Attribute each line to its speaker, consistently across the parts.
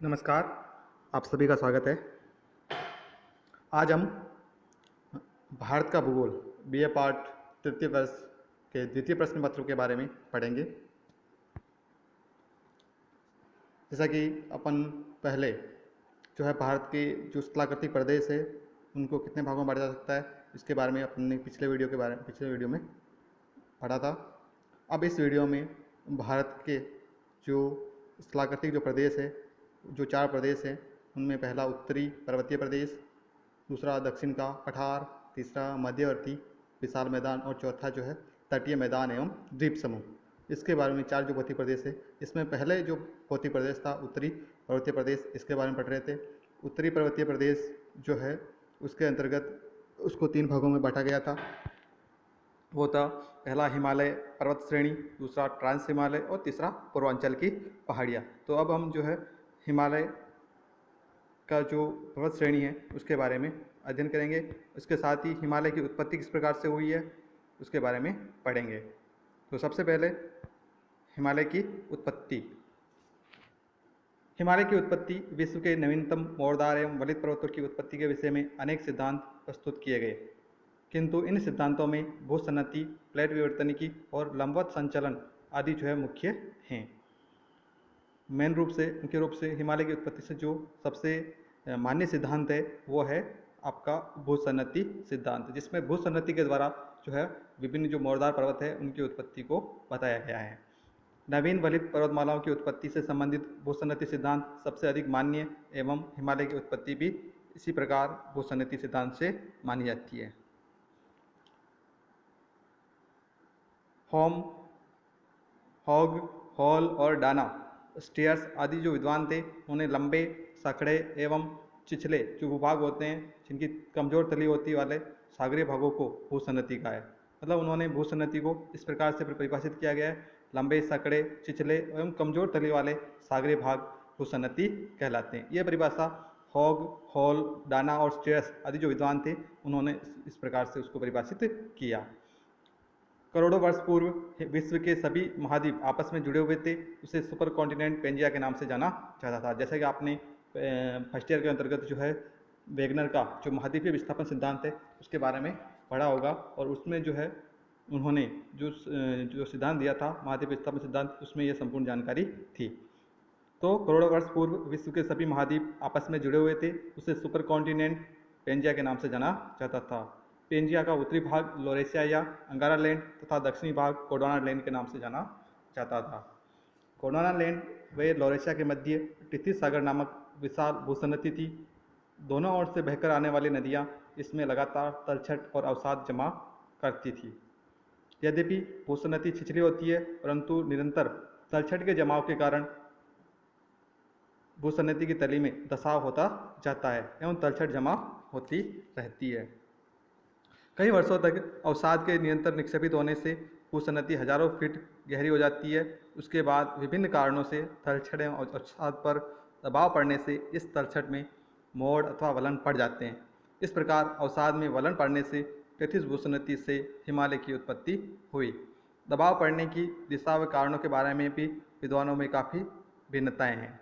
Speaker 1: नमस्कार, आप सभी का स्वागत है। आज हम भारत का भूगोल बीए पार्ट तृतीय वर्ष के द्वितीय प्रश्न पत्र के बारे में पढ़ेंगे। जैसा कि अपन पहले जो है भारत के जो स्थलाकृतिक प्रदेश है उनको कितने भागों में बांटा जा सकता है, इसके बारे में अपन ने पिछले वीडियो में पढ़ा था। अब इस वीडियो में भारत के जो स्थलाकृतिक जो प्रदेश है, जो 4 प्रदेश हैं, उनमें पहला उत्तरी पर्वतीय प्रदेश, दूसरा दक्षिण का पठार, तीसरा मध्यवर्ती विशाल मैदान और चौथा जो है तटीय मैदान एवं द्वीप समूह। इसके बारे में 4 जो भौतिक प्रदेश है, इसमें पहले जो भौतिक प्रदेश था उत्तरी पर्वतीय प्रदेश, इसके बारे में पढ़ रहे थे। उत्तरी पर्वतीय प्रदेश जो है उसके अंतर्गत उसको 3 भागों में बांटा गया था। वो था पहला हिमालय पर्वत श्रेणी, दूसरा ट्रांस हिमालय और तीसरा पूर्वांचल की पहाड़ियाँ। तो अब हम जो है हिमालय का जो पर्वत श्रेणी है उसके बारे में अध्ययन करेंगे। इसके साथ ही हिमालय की उत्पत्ति किस प्रकार से हुई है उसके बारे में पढ़ेंगे। तो सबसे पहले हिमालय की उत्पत्ति। हिमालय की उत्पत्ति विश्व के नवीनतम मोड़दार एवं वलित पर्वतों की उत्पत्ति के विषय में अनेक सिद्धांत प्रस्तुत किए गए, किंतु इन सिद्धांतों में भूसन्नति, प्लेट विवर्तनिकी और लंबवत संचलन आदि जो है मुख्य हैं। मुख्य रूप से हिमालय की उत्पत्ति से जो सबसे मान्य सिद्धांत है वो है आपका भूसन्नति सिद्धांत, जिसमें भूसन्नति के द्वारा जो है विभिन्न जो मोड़दार पर्वत है उनकी उत्पत्ति को बताया गया है। नवीन वलित पर्वतमालाओं की उत्पत्ति से संबंधित भूसन्नति सिद्धांत सबसे अधिक मान्य एवं हिमालय की उत्पत्ति भी इसी प्रकार भूसन्नति सिद्धांत से मानी जाती है। हॉग, हॉल और डाना स्टेयर्स आदि जो विद्वान थे उन्होंने लंबे, सकड़े एवं छिछले जो भूभाग होते हैं जिनकी कमजोर तली होती वाले सागरीय भागों को भूसन्नति कहा है। मतलब उन्होंने भूसन्नति को इस प्रकार से परिभाषित किया गया है, लंबे, सकड़े, छिछले एवं कमजोर तली वाले सागरीय भाग भूसन्नति कहलाते हैं। ये परिभाषा हॉग, हॉल, डाना और स्टेयर्स आदि जो विद्वान थे उन्होंने इस प्रकार से उसको परिभाषित किया। करोड़ों वर्ष पूर्व विश्व के सभी महाद्वीप आपस में जुड़े हुए थे। उसे सुपर कॉन्टिनेंट पेंजिया के नाम से जाना जाता था। जैसे कि आपने फर्स्ट ईयर के अंतर्गत जो है वेगनर का जो महाद्वीपीय विस्थापन सिद्धांत है उसके बारे में पढ़ा होगा, और उसमें जो है उन्होंने जो सिद्धांत दिया था महाद्वीपीय विस्थापन सिद्धांत, उसमें यह संपूर्ण जानकारी थी। तो करोड़ों वर्ष पूर्व विश्व के सभी महाद्वीप आपस में जुड़े हुए थे। उसे सुपर कॉन्टिनेंट पेंजिया के नाम से जाना जाता था। पेंजिया का उत्तरी भाग लोरेशिया या अंगारा लैंड तथा दक्षिणी भाग गोंडवाना लैंड के नाम से जाना जाता था। गोंडवाना लैंड व लोरेशिया के मध्य टिथिस सागर नामक विशाल भूसन्नति थी। दोनों ओर से बहकर आने वाली नदियाँ इसमें लगातार तलछट और अवसाद जमा करती थी। यद्यपि भूसन्नति छिछली होती है, परंतु निरंतर तलछट के जमाव के कारण भूसन्नति की तली में धसाव होता जाता है एवं तलछट जमा होती रहती है। कई वर्षों तक अवसाद के निरंतर निक्षेपित होने से भूसन्नति हजारों फीट गहरी हो जाती है। उसके बाद विभिन्न कारणों से तलछट एवं अवसाद पर दबाव पड़ने से इस तलछट में मोड़ अथवा वलन पड़ जाते हैं। इस प्रकार अवसाद में वलन पड़ने से टेथिस भूसन्नति से हिमालय की उत्पत्ति हुई। दबाव पड़ने की दिशा व कारणों के बारे में भी विद्वानों में काफ़ी भिन्नताएँ हैं।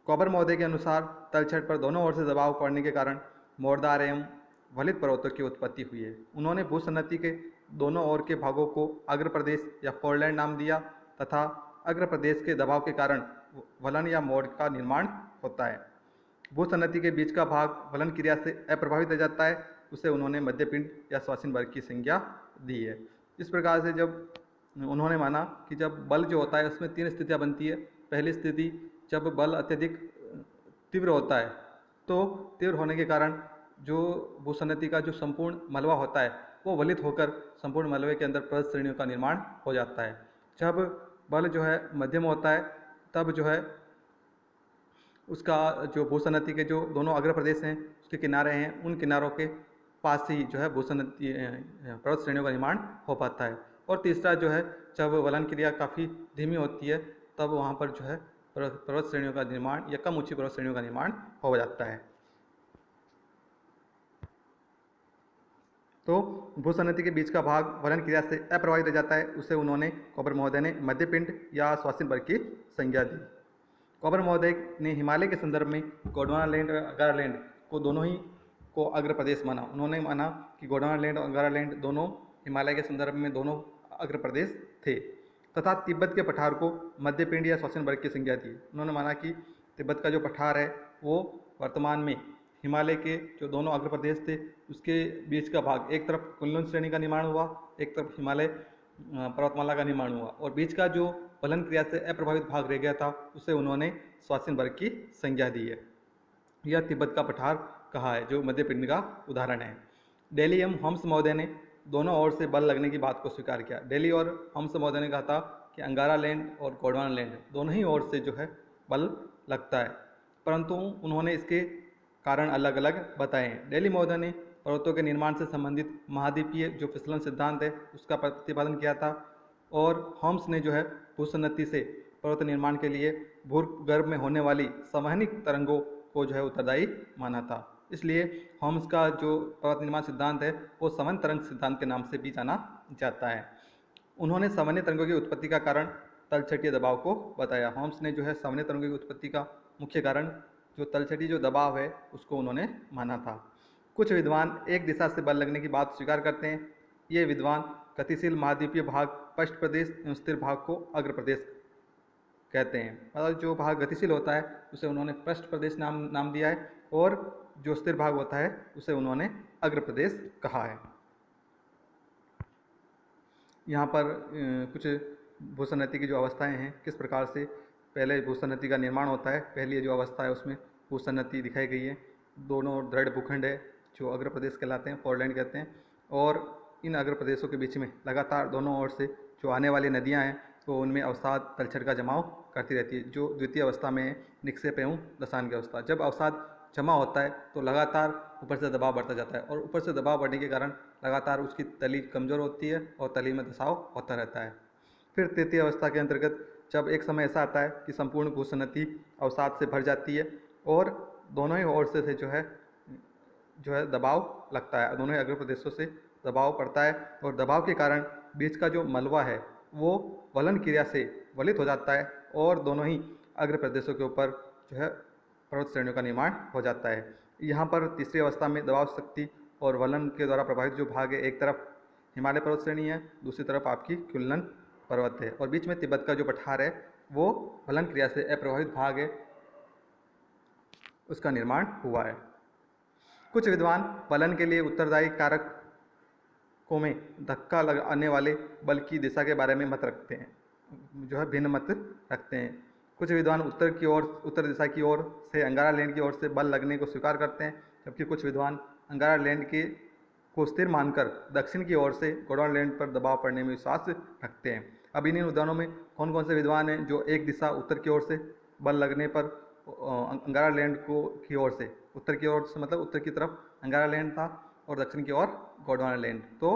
Speaker 1: कॉपर महोदय के अनुसार तलछट पर दोनों ओर से दबाव पड़ने के कारण मोड़दार एवं वलित पर्वतों की उत्पत्ति हुई है। उन्होंने भूसन्नति के दोनों ओर के भागों को अग्र प्रदेश या फोरलैंड नाम दिया तथा अग्र प्रदेश के दबाव के कारण वलन या मोड़ का निर्माण होता है। भूसन्नति के बीच का भाग वलन क्रिया से अप्रभावित रह जाता है, उसे उन्होंने मध्यपिंड या श्वासीन वर्ग की संज्ञा दी है। इस प्रकार से जब उन्होंने माना कि जब बल जो होता है उसमें 3 स्थितियाँ बनती है। पहली स्थिति जब बल अत्यधिक तीव्र होता है, तो तीव्र होने के कारण जो भूसन्नति का जो संपूर्ण मलबा होता है वो वलित होकर संपूर्ण मलबे के अंदर पर्वत श्रेणियों का निर्माण हो जाता है। जब बल जो है मध्यम होता है तब जो है उसका जो भूसन्नति के जो दोनों अग्र प्रदेश हैं उसके किनारे हैं, उन किनारों के पास ही जो है भूसन्नति पर्वत श्रेणियों का निर्माण हो पाता है। और तीसरा जो है जब वलन क्रिया काफ़ी धीमी होती है तब वहाँ पर जो है पर्वत श्रेणियों का निर्माण या कम ऊंची पर्वत श्रेणियों का निर्माण हो जाता है। तो भूसन्नति के बीच का भाग वलन क्रिया से अप्रभावित रह जाता है, उसे उन्होंने कॉपर महोदय ने मध्यपिंड या श्वासीन वर्ग की संज्ञा दी। कॉपर महोदय ने हिमालय के संदर्भ में गोंडवाना लैंड और अंगारा लैंड को दोनों ही को अग्र प्रदेश माना। उन्होंने माना कि गोंडवाना लैंड और अंगारा लैंड दोनों हिमालय के संदर्भ में दोनों अग्र प्रदेश थे, तथा तिब्बत के पठार को मध्य पिंड या श्वसन वर्ग की संज्ञा दी। उन्होंने माना कि तिब्बत का जो पठार है वो वर्तमान में हिमालय के जो दोनों अग्र प्रदेश थे उसके बीच का भाग, एक तरफ कुनलुन श्रेणी का निर्माण हुआ, एक तरफ हिमालय पर्वतमाला का निर्माण हुआ, और बीच का जो फलन क्रिया से अप्रभावित भाग रह गया था उसे उन्होंने श्वसन वर्ग की संज्ञा दी है। यह तिब्बत का पठार कहा है जो मध्य पिंड का उदाहरण है। डेली एवं हम्स महोदय ने दोनों ओर से बल लगने की बात को स्वीकार किया। डेली और हम्स महोदय ने कहा था कि अंगारा लैंड और गोंडवाना लैंड दोनों ही ओर से जो है बल लगता है, परंतु उन्होंने इसके कारण अलग अलग बताए हैं। डेली महोदय ने पर्वतों के निर्माण से संबंधित महाद्वीपीय जो फिसलन सिद्धांत है उसका प्रतिपादन किया था, और होम्स ने जो है भूसन्नति से पर्वत निर्माण के लिए भूगर्भ में होने वाली संवहनिक तरंगों को जो है उत्तरदायी माना था। इसलिए होम्स का जो पर्वत निर्माण सिद्धांत है वो संवहन तरंग सिद्धांत के नाम से भी जाना जाता है। उन्होंने संवहनीय तरंगों की उत्पत्ति का कारण तलछटीय दबाव को बताया। होम्स ने जो है संवहनीय तरंगों की उत्पत्ति का मुख्य कारण जो तलछटी जो दबाव है उसको उन्होंने माना था। कुछ विद्वान एक दिशा से बल लगने की बात स्वीकार करते हैं। ये विद्वान गतिशील महाद्वीपीय भाग पृष्ठ प्रदेश एवं स्थिर भाग को अग्र प्रदेश कहते हैं। मतलब जो भाग गतिशील होता है उसे उन्होंने पृष्ठ प्रदेश नाम दिया है, और जो स्थिर भाग होता है उसे उन्होंने अग्र प्रदेश कहा है। यहाँ पर कुछ भूसन्नति की जो अवस्थाएं हैं, किस प्रकार से पहले भूसन्नति का निर्माण होता है, पहली जो अवस्था है उसमें भूसन्नति दिखाई गई है। दोनों दृढ़ भूखंड है जो अग्र प्रदेश कहलाते हैं, फोरलैंड कहते हैं, और इन अग्र प्रदेशों के बीच में लगातार दोनों ओर से जो आने वाली नदियाँ हैं तो उनमें अवसाद तलछट का जमाव करती रहती है, जो द्वितीय अवस्था में निक्षेप एवं दशान की अवस्था। जब अवसाद जमा होता है तो लगातार ऊपर से दबाव बढ़ता जाता है, और ऊपर से दबाव बढ़ने के कारण लगातार उसकी तली कमज़ोर होती है और तली में धसाव होता रहता है। फिर तृतीय अवस्था के अंतर्गत जब एक समय ऐसा आता है कि संपूर्ण भूसन्नति अवसाद से भर जाती है और दोनों ही ओर से जो है दबाव लगता है, दोनों ही अग्र प्रदेशों से दबाव पड़ता है, और दबाव के कारण बीच का जो मलबा है वो वलन क्रिया से वलित हो जाता है, और दोनों ही अग्र प्रदेशों के ऊपर जो है पर्वत श्रेणियों का निर्माण हो जाता है। यहाँ पर तीसरी अवस्था में दबाव शक्ति और वलन के द्वारा प्रभावित जो भाग है, एक तरफ हिमालय पर्वत श्रेणी है, दूसरी तरफ आपकी कुनलन पर्वत है, और बीच में तिब्बत का जो पठार है वो वलन क्रिया से अप्रभावित भाग है उसका निर्माण हुआ है। कुछ विद्वान वलन के लिए उत्तरदायी कारकों में धक्का लगाने वाले बल की दिशा के बारे में मत रखते हैं, जो है भिन्न मत रखते हैं। कुछ विद्वान उत्तर दिशा की ओर से अंगारा लैंड की ओर से बल लगने को स्वीकार करते हैं, जबकि कुछ विद्वान अंगारा लैंड को स्थिर मानकर दक्षिण की ओर से गोंडवाना लैंड पर दबाव पड़ने में विश्वास रखते हैं। अब इन उदाहरणों में कौन कौन से विद्वान हैं जो एक दिशा उत्तर की ओर से बल लगने पर अंगारा लैंड की ओर से, उत्तर की ओर से मतलब उत्तर की तरफ अंगारा लैंड था और दक्षिण की ओर गोंडवाना लैंड, तो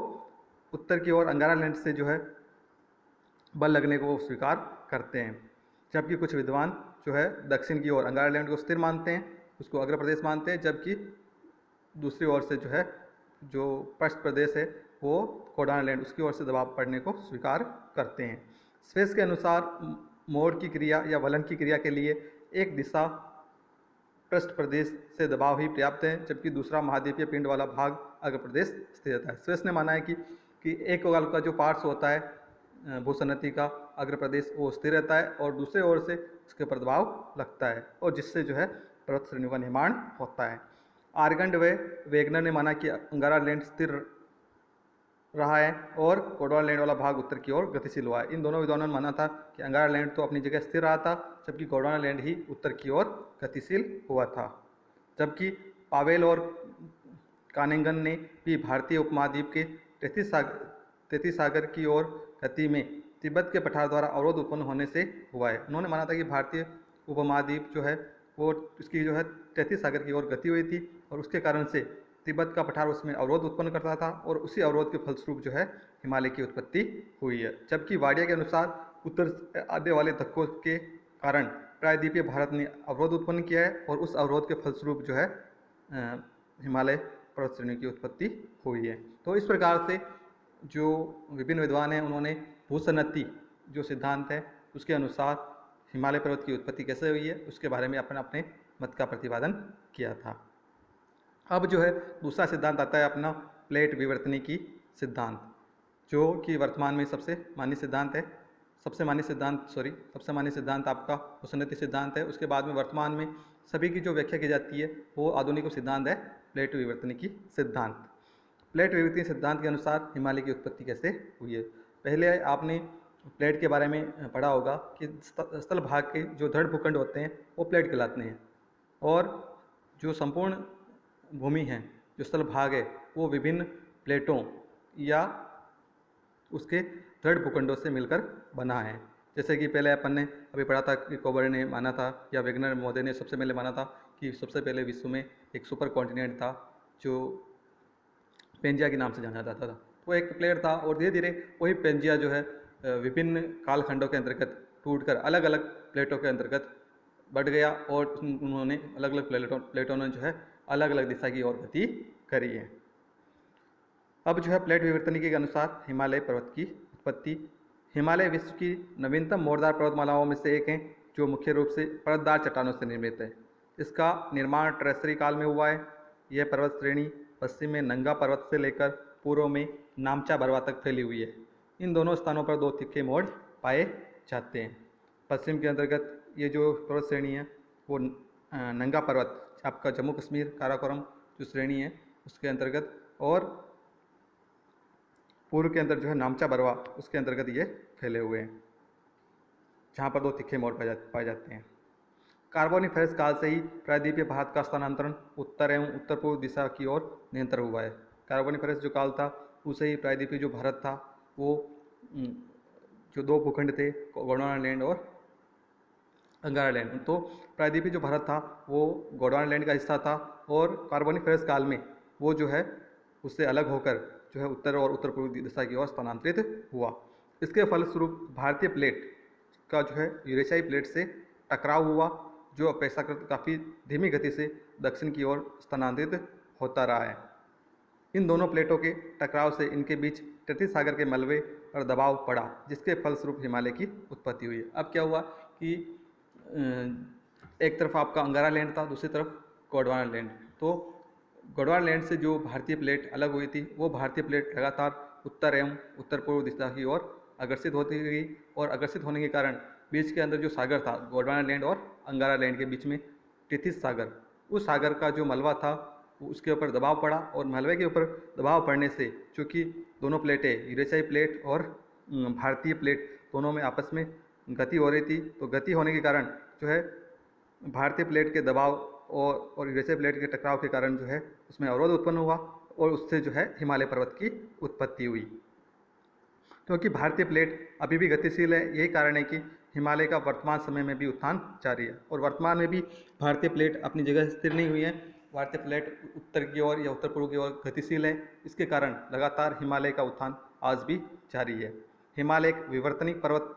Speaker 1: उत्तर की ओर अंगारा लैंड से जो है बल लगने को स्वीकार करते हैं, जबकि कुछ विद्वान जो है दक्षिण की ओर अंगारा लैंड को स्थिर मानते हैं, उसको अग्र प्रदेश मानते हैं, जबकि दूसरी ओर से जो है जो पृष्ठ प्रदेश है वो गोंडवाना लैंड उसकी ओर से दबाव पड़ने को स्वीकार करते हैं। स्पेस के अनुसार मोड़ की क्रिया या वलन की क्रिया के लिए एक दिशा पृष्ठ प्रदेश से दबाव ही पर्याप्त है, जबकि दूसरा महाद्वीपीय पिंड वाला भाग अग्र प्रदेश स्थिर रहता है। स्वेस ने माना है कि एक ओर का जो पार्श्व होता है भूसन्नति का अग्र प्रदेश वो स्थिर रहता है और दूसरे ओर से उसके ऊपर दबाव लगता है, और जिससे जो है पर्वत श्रेणियों का निर्माण होता है। आर्गंड व वेगनर ने माना कि अंगारा लैंड स्थिर रहा है और गोंडवाना लैंड वाला भाग उत्तर की ओर गतिशील हुआ है। इन दोनों विद्वानों ने माना था कि अंगारा लैंड तो अपनी जगह स्थिर रहा था, जबकि गोंडवाना लैंड ही उत्तर की ओर गतिशील हुआ था। जबकि पावेल और कानेंगन ने भी भारतीय उपमहाद्वीप के तैतीस सागर की ओर गति में तिब्बत के पठार द्वारा अवरोध उत्पन्न होने से हुआ है। उन्होंने माना था कि भारतीय उपमहाद्वीप जो है वो इसकी जो है 33 सागर की ओर गति हुई थी, और उसके कारण से तिब्बत का पठार उसमें अवरोध उत्पन्न करता था, और उसी अवरोध के फलस्वरूप जो है हिमालय की उत्पत्ति हुई है। जबकि वाडिया के अनुसार उत्तर से आने वाले धक्कों के कारण प्रायद्वीपीय भारत ने अवरोध उत्पन्न किया है, और उस अवरोध के फलस्वरूप जो है हिमालय पर्वत श्रेणी की उत्पत्ति हुई है। तो इस प्रकार से जो विभिन्न विद्वान हैं उन्होंने भूसन्नति जो सिद्धांत है उसके अनुसार हिमालय पर्वत की उत्पत्ति कैसे हुई है उसके बारे में अपने अपने मत का प्रतिपादन किया था। अब जो है दूसरा सिद्धांत आता है अपना प्लेट विवर्तनिकी सिद्धांत, जो कि वर्तमान में सबसे मान्य सिद्धांत है। सबसे मान्य सिद्धांत आपका उष्णनीति सिद्धांत है। उसके बाद में वर्तमान में सभी की जो व्याख्या की जाती है वो आधुनिक सिद्धांत है प्लेट विवर्तनिकी सिद्धांत। प्लेट विवर्तनिकी सिद्धांत के अनुसार हिमालय की उत्पत्ति कैसे हुई है। पहले आपने प्लेट के बारे में पढ़ा होगा कि स्थल भाग के जो दृढ़ भूखंड होते हैं वो प्लेट कहलाते हैं, और जो संपूर्ण भूमि है, जो स्थल भाग है, वो विभिन्न प्लेटों या उसके दृढ़ भूखंडों से मिलकर बना है। जैसे कि पहले अपन ने अभी पढ़ा था कि कोबर ने माना था, या वेगनर महोदय ने सबसे पहले माना था कि सबसे पहले विश्व में एक सुपर कॉन्टिनेंट था जो पेंजिया के नाम से जाना जाता था। वो एक प्लेट था, और धीरे धीरे वही पेंजिया जो है विभिन्न कालखंडों के अंतर्गत टूटकर अलग अलग प्लेटों के अंतर्गत बढ़ गया, और उन्होंने अलग अलग प्लेटों ने जो है अलग अलग दिशा की ओर गति करी है। अब जो है प्लेट विवर्तनिकी के अनुसार हिमालय पर्वत की उत्पत्ति। हिमालय विश्व की नवीनतम मोड़दार पर्वतमालाओं में से एक है, जो मुख्य रूप से परतदार चट्टानों से निर्मित है। इसका निर्माण ट्रेजरी काल में हुआ है। यह पर्वत श्रेणी पश्चिम में नंगा पर्वत से लेकर पूर्व में नामचा बरवा तक फैली हुई है। इन दोनों स्थानों पर दो तिखे मोड़ पाए जाते हैं। पश्चिम के अंतर्गत ये जो पर्वत श्रेणी है वो नंगा पर्वत आपका जम्मू कश्मीर काराकोरम जो श्रेणी है उसके अंतर्गत, और पूर्व के अंदर जो है नामचा बरवा उसके अंतर्गत ये फैले हुए हैं, जहाँ पर दो तिखे मोड़ पाए जाते हैं। कार्बोनिफेरस काल से ही प्रायद्वीपीय भारत का स्थानांतरण उत्तर एवं उत्तर पूर्व दिशा की ओर निरंतर हुआ है। कार्बोनिफेरस जो काल था उसे ही प्रायद्वीपीय जो भारत था वो जो दो भूखंड थे गोंडवाना लैंड और अंगारा लैंड, तो प्रायद्वीपीय जो भारत था वो गोंडवाना लैंड का हिस्सा था, और कार्बोनिफेरस काल में वो जो है उससे अलग होकर जो है उत्तर और उत्तर पूर्व दिशा की ओर स्थानांतरित हुआ। इसके फलस्वरूप भारतीय प्लेट का जो है यूरेशियाई प्लेट से टकराव हुआ, जो अपेक्षाकृत काफ़ी धीमी गति से दक्षिण की ओर स्थानांतरित होता रहा है। इन दोनों प्लेटों के टकराव से इनके बीच तटीय सागर के मलबे पर दबाव पड़ा, जिसके फलस्वरूप हिमालय की उत्पत्ति हुई। अब क्या हुआ कि एक तरफ आपका अंगारा लैंड था, दूसरी तरफ गोंडवाना लैंड। तो गोंडवाना लैंड से जो भारतीय प्लेट अलग हुई थी वो भारतीय प्लेट लगातार उत्तर एवं उत्तर पूर्व दिशा की ओर अग्रसित होती गई, और अग्रसित होने के कारण बीच के अंदर जो सागर था गोंडवाना लैंड और अंगारा लैंड के बीच में टिथिस सागर, उस सागर का जो मलबा था उसके ऊपर दबाव पड़ा, और मलबे के ऊपर दबाव पड़ने से चूँकि दोनों प्लेटें यूरेशियाई प्लेट और भारतीय प्लेट दोनों में आपस में गति हो रही थी, तो गति होने के कारण जो है भारतीय प्लेट के दबाव और यूरेशियाई प्लेट के टकराव के कारण जो है उसमें अवरोध उत्पन्न हुआ, और उससे जो है हिमालय पर्वत की उत्पत्ति हुई। क्योंकि भारतीय प्लेट अभी भी गतिशील है, यही कारण है कि हिमालय का वर्तमान समय में भी उत्थान जारी है, और वर्तमान में भी भारतीय प्लेट अपनी जगह स्थिर नहीं हुई है। भारतीय प्लेट उत्तर की ओर या उत्तर पूर्व की ओर गतिशील है, इसके कारण लगातार हिमालय का उत्थान आज भी जारी है। हिमालय एक विवर्तनिक पर्वत,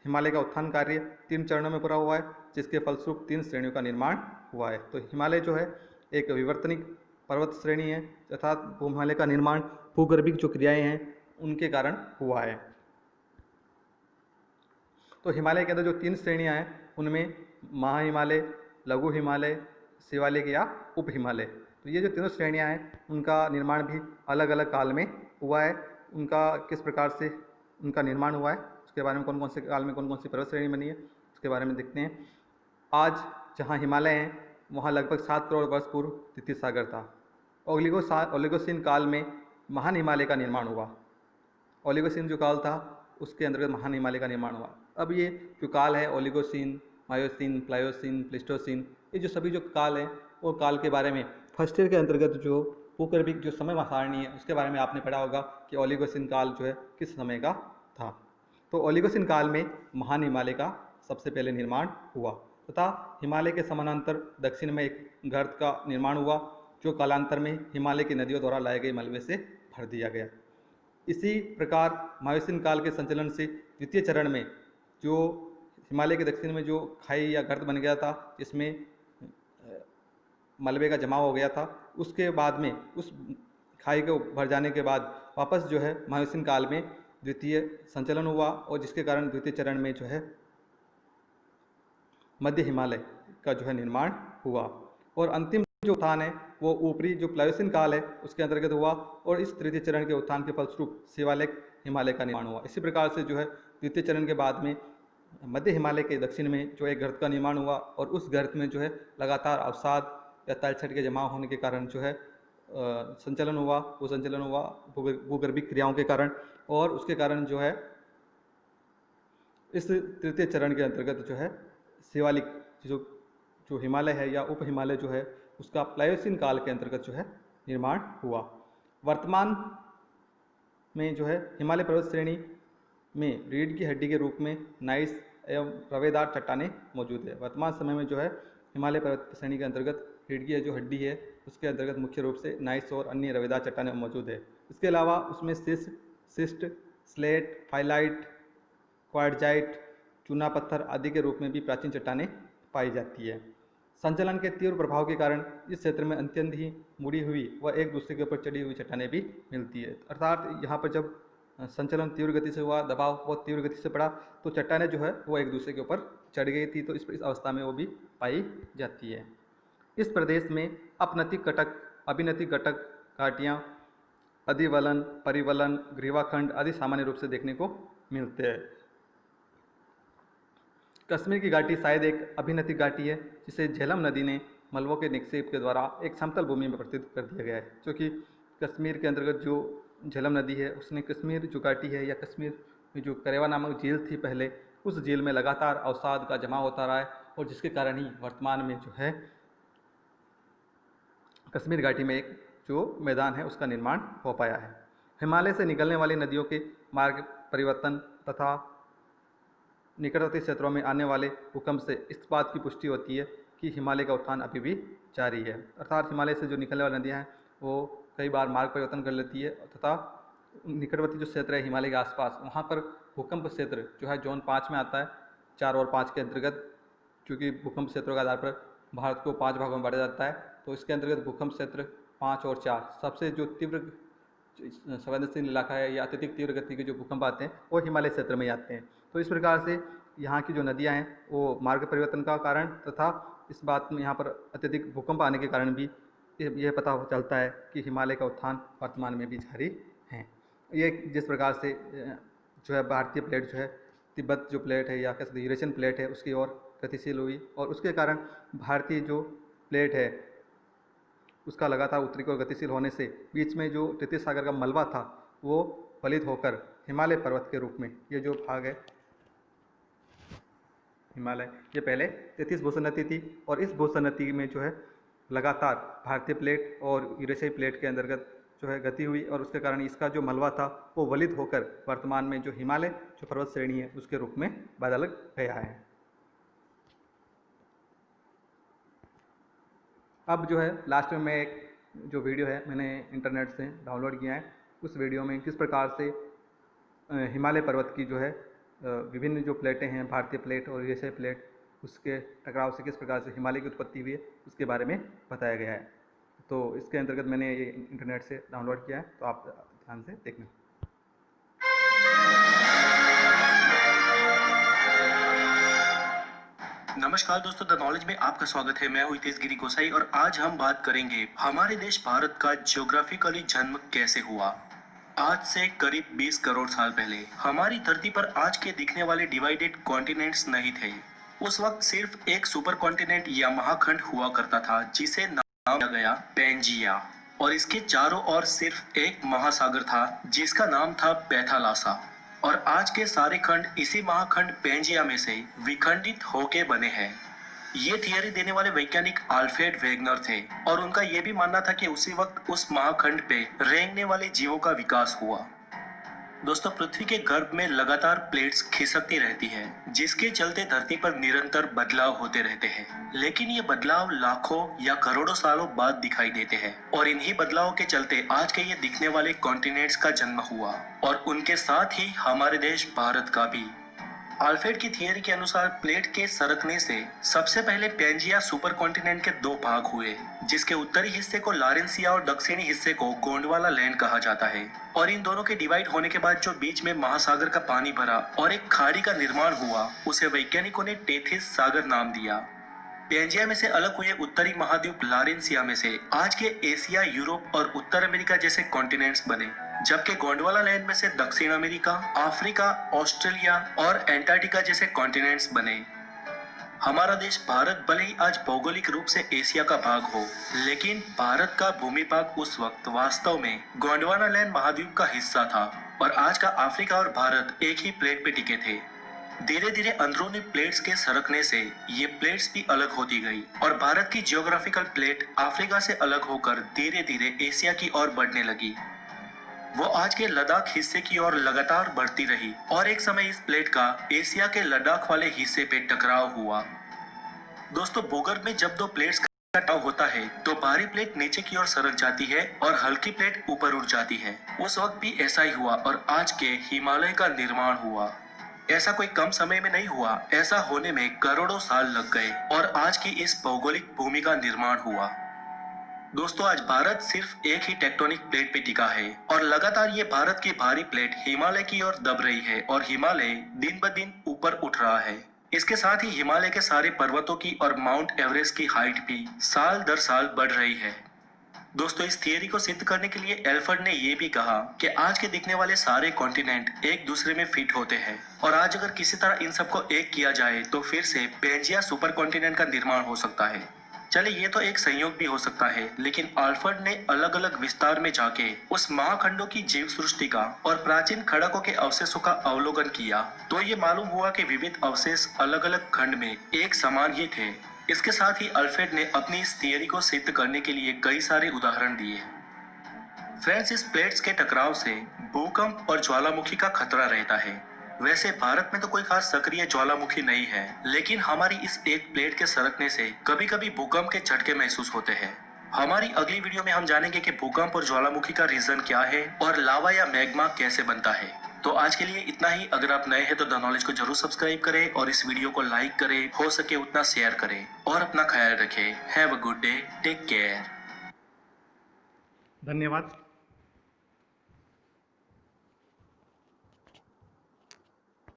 Speaker 1: हिमालय का उत्थान कार्य 3 चरणों में पूरा हुआ है, जिसके फलस्वरूप 3 श्रेणियों का निर्माण हुआ है। तो हिमालय जो है एक विवर्तनिक पर्वत श्रेणी है, अर्थात हिमालय का निर्माण भूगर्भिक जो क्रियाएं हैं उनके कारण हुआ है। तो हिमालय के अंदर जो 3 श्रेणियां हैं उनमें महा हिमालय, लघु हिमालय, शिवालिक या उप हिमालय, तो ये जो तीनों श्रेणियां हैं उनका निर्माण भी अलग अलग काल में हुआ है। उनका किस प्रकार से उनका निर्माण हुआ है उसके बारे में, कौन कौन से काल में कौन कौन सी पर्वत श्रेणी बनी है उसके बारे में देखते हैं। आज जहाँ हिमालय हैं वहाँ लगभग 7 करोड़ वर्ष पूर्व तृतीय सागर था। ओलिगोसीन काल में महान हिमालय का निर्माण हुआ। ओलिगोसीन जो काल था उसके अंतर्गत महान हिमालय का निर्माण हुआ। अब ये जो काल है ओलिगोसीन, मायोसीन, प्लायोसीन, प्लिस्टोसीन, ये जो सभी जो काल हैं वो काल के बारे में फर्स्ट ईयर के अंतर्गत जो भूगर्भिक जो समय सारणी है उसके बारे में आपने पढ़ा होगा कि ओलिगोसीन काल जो है किस समय का था। तो ओलिगोसीन काल में महान हिमालय का सबसे पहले निर्माण हुआ तथा हिमालय के समानांतर दक्षिण में एक गर्त का निर्माण हुआ, जो कालांतर में हिमालय की नदियों द्वारा लाए गए मलबे से भर दिया गया। इसी प्रकार मायोसीन काल के संचलन से द्वितीय चरण में जो हिमालय के दक्षिण में जो खाई या गर्त बन गया था जिसमें मलबे का जमाव हो गया था, उसके बाद में उस खाई को भर जाने के बाद वापस जो है मायोसीन काल में द्वितीय संचलन हुआ, और जिसके कारण द्वितीय चरण में जो है मध्य हिमालय का जो है निर्माण हुआ। और अंतिम जो उत्थान है वो ऊपरी जो प्लायोसिन काल है उसके अंतर्गत हुआ, और इस तृतीय चरण के उत्थान के फलस्वरूप शिवालिक हिमालय का निर्माण हुआ। इसी प्रकार से जो है द्वितीय चरण के बाद में मध्य हिमालय के दक्षिण में जो एक गर्त का निर्माण हुआ, और उस गर्त में जो है लगातार अवसाद या तलछट के जमा होने के कारण जो है संचलन हुआ, वो संचलन हुआ भूगर्भिक क्रियाओं के कारण, और उसके कारण जो है इस तृतीय चरण के अंतर्गत जो है शिवालिक जो हिमालय है या उप हिमालय जो है उसका प्लायोसिन काल के अंतर्गत जो है निर्माण हुआ। वर्तमान में जो है हिमालय पर्वत श्रेणी में रीढ़ की हड्डी के रूप में नाइस एवं रवेदार चट्टानें मौजूद है। वर्तमान समय में जो है हिमालय पर्वत श्रेणी के अंतर्गत रीढ़ की जो हड्डी है उसके अंतर्गत मुख्य रूप से नाइस और अन्य रवेदार चट्टानें मौजूद है। इसके अलावा उसमें सिस्ट, स्लेट, फाइलाइट, क्वार्टजाइट, चूना पत्थर आदि के रूप में भी प्राचीन चट्टानें पाई जाती है। संचलन के तीव्र प्रभाव के कारण इस क्षेत्र में अत्यंत ही मुड़ी हुई व एक दूसरे के ऊपर चढ़ी हुई चट्टानें भी मिलती है। अर्थात यहाँ पर जब संचलन तीव्र गति से हुआ, दबाव बहुत तीव्र गति से पड़ा, तो चट्टानें जो है वो एक दूसरे के ऊपर चढ़ गई थी, तो इस अवस्था में वो भी पाई जाती है। इस प्रदेश में अपनतिक घटक, अभिनतिक घटक घाटियाँ, अधिवलन, परिवलन, ग्रीवाखंड आदि सामान्य रूप से देखने को मिलते हैं। कश्मीर की घाटी शायद एक अभिनतिक घाटी है, जिसे झेलम नदी ने मलबों के निक्षेप के द्वारा एक समतल भूमि में परिवर्तित कर दिया गया है। क्योंकि कश्मीर के अंतर्गत जो झेलम नदी है उसने कश्मीर जो घाटी है या कश्मीर में जो करेवा नामक झील थी पहले, उस झील में लगातार अवसाद का जमा होता रहा है, और जिसके कारण ही वर्तमान में जो है कश्मीर घाटी में एक जो मैदान है उसका निर्माण हो पाया है। हिमालय से निकलने वाली नदियों के मार्ग परिवर्तन तथा निकटवर्ती क्षेत्रों में आने वाले भूकंप से इस बात की पुष्टि होती है कि हिमालय का उत्थान अभी भी जारी है। अर्थात हिमालय से जो निकलने वाली नदियाँ हैं वो कई बार मार्ग परिवर्तन कर लेती है, तथा निकटवर्ती जो क्षेत्र है हिमालय के आसपास, वहाँ पर भूकंप क्षेत्र जो है जोन 5 में आता है, 4 और 5 के अंतर्गत। चूँकि भूकंप क्षेत्रों के आधार पर भारत को 5 भागों में बांटा जाता है, तो इसके अंतर्गत भूकंप क्षेत्र 5 और 4 सबसे जो तीव्र संवेदनशील इलाका है या अत्यधिक तीव्र गति के जो भूकंप आते हैं वो हिमालय क्षेत्र में ही आते हैं। तो इस प्रकार से यहाँ की जो नदियाँ हैं वो मार्ग परिवर्तन का कारण तथा इस बात में यहाँ पर अत्यधिक भूकंप आने के कारण भी यह पता चलता है कि हिमालय का उत्थान वर्तमान में भी जारी है। ये जिस प्रकार से जो है भारतीय प्लेट जो है तिब्बत जो प्लेट है या कह सकते यूरेशियन प्लेट है उसकी ओर गतिशील हुई, और उसके कारण भारतीय जो प्लेट है उसका लगातार उत्तरी की ओर गतिशील होने से बीच में जो तृतीय सागर का मलबा था वो फलित होकर हिमालय पर्वत के रूप में ये जो भाग है हिमालय, ये पहले 33 भूसन्नति थी, और इस भूसन्नति में जो है लगातार भारतीय प्लेट और यूरेशियाई प्लेट के अंतर्गत जो है गति हुई, और उसके कारण इसका जो मलबा था वो वलित होकर वर्तमान में जो हिमालय जो पर्वत श्रेणी है उसके रूप में बदल गया है। अब जो है लास्ट में मैं एक जो वीडियो है मैंने इंटरनेट से डाउनलोड किया है, उस वीडियो में किस प्रकार से हिमालय पर्वत की जो है विभिन्न जो प्लेटें हैं भारतीय प्लेट और यूरेशियाई प्लेट उसके टकराव से किस प्रकार से हिमालय की उत्पत्ति हुई है उसके बारे में बताया गया है। तो इसके अंतर्गत मैंने ये इंटरनेट से डाउनलोड किया है, तो आप ध्यान से देखना।
Speaker 2: नमस्कार दोस्तों, द नॉलेज में आपका स्वागत है। मैं हूं हितेश गिरी गोसाई और आज हम बात करेंगे हमारे देश भारत का ज्योग्राफिकली जन्म कैसे हुआ। आज से करीब 20 करोड़ साल पहले हमारी धरती पर आज के दिखने वाले डिवाइडेड कॉन्टिनेंट्स नहीं थे। उस वक्त सिर्फ एक सुपर कॉन्टिनेंट या महाखंड हुआ करता था जिसे नाम दिया गया पेंजिया, और इसके चारों ओर सिर्फ एक महासागर था जिसका नाम था पैथालासा, और आज के सारे खंड इसी महाखंड पेंजिया में से विखंडित होके बने हैं। ये थियरी देने वाले वैज्ञानिक अल्फ्रेड वेगनर थे, और उनका यह भी मानना था कि उसी वक्त उस महाखंड पे रेंगने वाले जीवों का विकास हुआ। दोस्तों, पृथ्वी के गर्भ में लगातार प्लेट्स खिसकती रहती है, जिसके चलते धरती पर निरंतर बदलाव होते रहते हैं। लेकिन ये बदलाव लाखों या करोड़ों सालों बाद दिखाई देते हैं, और इन्हीं बदलावों के चलते आज के ये दिखने वाले कॉन्टिनेंट्स का जन्म हुआ, और उनके साथ ही हमारे देश भारत का भी। अल्फ्रेड की थियरी के अनुसार प्लेट के सरकने से सबसे पहले पैंजिया सुपर कॉन्टिनेंट के दो भाग हुए, जिसके उत्तरी हिस्से को लॉरेंसिया और दक्षिणी हिस्से को गोंडवाना लैंड कहा जाता है। और इन दोनों के डिवाइड होने के बाद जो बीच में महासागर का पानी भरा और एक खाड़ी का निर्माण हुआ, उसे वैज्ञानिकों ने टेथिस सागर नाम दिया। पैंजिया में से अलग हुए उत्तरी महाद्वीप लॉरेंसिया में से आज के एशिया, यूरोप और उत्तर अमेरिका जैसे कॉन्टिनेंट्स बने, जबकि गोंडवाना लैंड में से दक्षिण अमेरिका, अफ्रीका, ऑस्ट्रेलिया और एंटार्क्टिका जैसे कॉन्टिनेंट्स बने। हमारा देश भारत भले ही आज भौगोलिक रूप से एशिया का भाग हो, लेकिन भारत का भूमि भाग उस वक्त वास्तव में गोंडवाना लैंड महाद्वीप का हिस्सा था और आज का अफ्रीका और भारत एक ही प्लेट पे टिके थे। धीरे धीरे अंदरूनी प्लेट्स के सरकने से ये प्लेट्स भी अलग होती गई और भारत की जियोग्राफिकल प्लेट अफ्रीका से अलग होकर धीरे धीरे एशिया की ओर बढ़ने लगी। वो आज के लद्दाख हिस्से की ओर लगातार बढ़ती रही और एक समय इस प्लेट का एशिया के लद्दाख वाले हिस्से पे टकराव हुआ। दोस्तों, भूगर्भ में जब दो प्लेट्स का टकराव होता है तो भारी प्लेट नीचे की ओर सरक जाती है और हल्की प्लेट ऊपर उठ जाती है। उस वक्त भी ऐसा ही हुआ और आज के हिमालय का निर्माण हुआ। ऐसा कोई कम समय में नहीं हुआ, ऐसा होने में करोड़ों साल लग गए और आज की इस भौगोलिक भूमि का निर्माण हुआ। दोस्तों, आज भारत सिर्फ एक ही टेक्टोनिक प्लेट पे टिका है और लगातार ये भारत की भारी प्लेट हिमालय की ओर दब रही है और हिमालय दिन ब दिन ऊपर उठ रहा है। इसके साथ ही हिमालय के सारे पर्वतों की और माउंट एवरेस्ट की हाइट भी साल दर साल बढ़ रही है। दोस्तों, इस थियरी को सिद्ध करने के लिए एल्फ्रेड ने ये भी कहा कि आज के दिखने वाले सारे कॉन्टिनेंट एक दूसरे में फिट होते हैं और आज अगर किसी तरह इन सबको एक किया जाए तो फिर से पैंजिया सुपर कॉन्टिनेंट का निर्माण हो सकता है। चलिए, ये तो एक संयोग भी हो सकता है, लेकिन एल्फ्रेड ने अलग अलग विस्तार में जाके उस महाखंडों की जीव सृष्टि का और प्राचीन खड़कों के अवशेषों का अवलोकन किया तो ये मालूम हुआ कि विविध अवशेष अलग अलग खंड में एक समान ही थे। इसके साथ ही एल्फ्रेड ने अपनी इस थियरी को सिद्ध करने के लिए कई सारे उदाहरण दिए। फ्रेंड्स, इस प्लेट्स के टकराव से भूकंप और ज्वालामुखी का खतरा रहता है। वैसे भारत में तो कोई खास सक्रिय ज्वालामुखी नहीं है, लेकिन हमारी इस एक प्लेट के सरकने से कभी कभी भूकंप के झटके महसूस होते हैं। हमारी अगली वीडियो में हम जानेंगे कि भूकंप और ज्वालामुखी का रीजन क्या है और लावा या मैग्मा कैसे बनता है। तो आज के लिए इतना ही। अगर आप नए हैं तो द नॉलेज को जरूर सब्सक्राइब करें और इस वीडियो को लाइक करें, हो सके उतना शेयर करें और अपना ख्याल रखें। Have a good day, take care.
Speaker 1: धन्यवाद।